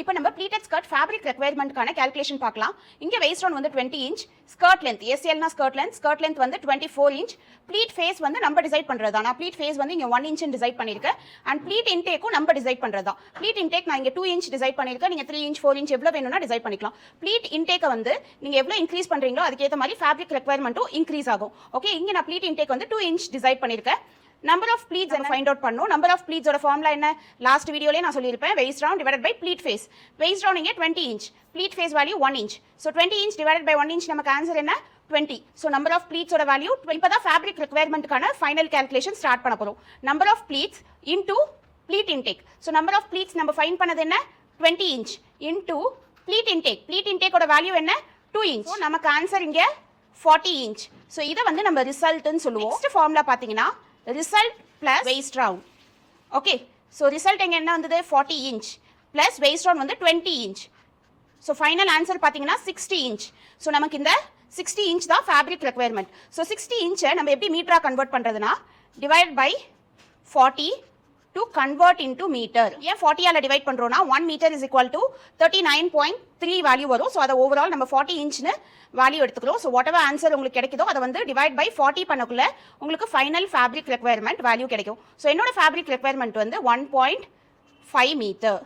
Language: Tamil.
இப்போ நம்ம ப்ளீட்டட் ஸ்கர்ட் ஃபேப்ரிக் ரெக்யர்மெண்ட்கான கால்குலேஷன் பார்க்கலாம். இங்கே வெயிஸ்ட் ரவுண்ட் வந்து 20 இன்ச், ஸ்கர்ட் லென்த் எஸ்எல்னா ஸ்கர்ட் லென்த் வந்து 24 இன்ச். ப்ளீட் ஃபேஸ் வந்து நம்ம டிசைட் பண்ணுறதா. நான் ப்ளீட் ஃபேஸ் வந்து இங்கே 1 இன்ச் டிசைட் பண்ணியிருக்கேன். அண்ட் ப்ளீட் இன்டேக்கும் நம்ம டிசைட் பண்ணுறதா. ப்ளீட் இன்டேக் நான் இங்கே 2 இன்ச் டிசைட் பண்ணியிருக்கேன். நீங்கள் 3 இன்ச் 4 இன்ச் எவ்வளோ வேணும்னா டிசைட் பண்ணிக்கலாம். ப்ளீட் இன்டேக்கை வந்து நீங்கள் எவ்வளோ இன்க்ரீஸ் பண்ணுறீங்களோ அதுக்கேற்ற மாதிரி ஃபேப்ரிக் ரெக்யர்மெண்ட்டும் இன்க்ரீஸ் ஆகும். ஓகே, இங்கே நான் ப்ளீட் இன்டேக் வந்து 2 இன்ச் டிசைட் பண்ணியிருக்கேன். நம்பர் ஆஃப் ப்ளீட்ஸ் நம்ம ஃபைண்ட் அவுட் பண்ணணும். நம்பர் ஆஃப் ப்ளீட்ஸோட ஃபார்முலா என்ன? லாஸ்ட் வீடியோலேயே நான் சொல்லியிருப்பேன். Waist round divided by pleat face. Waist round இங்கே 20 inch, pleat face value 1 inch. So 20 inch divided by 1 inch நமக்கு ஆன்சர் என்ன? 20. ஸோ நம்பர் ஆஃப் ப்ளீட்ஸோட வேல்யூ இப்போ தான் ஃபேப்ரிக் ரெக்யர்மெண்ட்டுக்கான ஃபைனல் கால்குலேஷன் ஸ்டார்ட் பண்ண போகிறோம். Number of pleats into pleat intake. So number of pleats நம்ம ஃபைண்ட் பண்ணது என்ன? 20 inch into pleat intake. Pleat இன்டேக்கோட வேல்யூ என்ன? 2 இன்ச். ஸோ நமக்கு ஆன்சர் இங்கே 40 இன்ச். ஸோ இதை வந்து நம்ம ரிசல்ட்னு சொல்லுவோம். நெக்ஸ்ட் ஃபார்முலா பார்த்தீங்கன்னா result plus waist round. Okay, so result எங்க என்ன வந்தது? 40 inch plus waist round வந்து 20 inch. So final answer பாத்தீங்கன்னா 60 inch. So நமக்கு இந்த 60 inch தான் fabric requirement. So 60 inch நம்ம எப்படி மீட்டரா convert பண்றதுனா divide by 40 to convert into meter. ஏன் 40 ஆல டிவைட் பண்றோம்னா 1 meter is equal to 39.3 value வரும். ஸோ அதை ஓவரால் நம்ம 40 இன்ச்னு வேல்யூ எடுத்துக்கிறோம். ஸோ வாட் எவர் ஆன்சர் உங்களுக்கு கிடைக்குதோ அதை வந்து டிவைட் பை 40 பண்ணக்குள்ள உங்களுக்கு ஃபைனல் ஃபேப்ரிக் ரெக்யர்மெண்ட் வேல்யூ கிடைக்கும். ஸோ என்னோட ஃபேப்ரிக் ரெக்யர்மெண்ட் வந்து 1.5 மீட்டர்.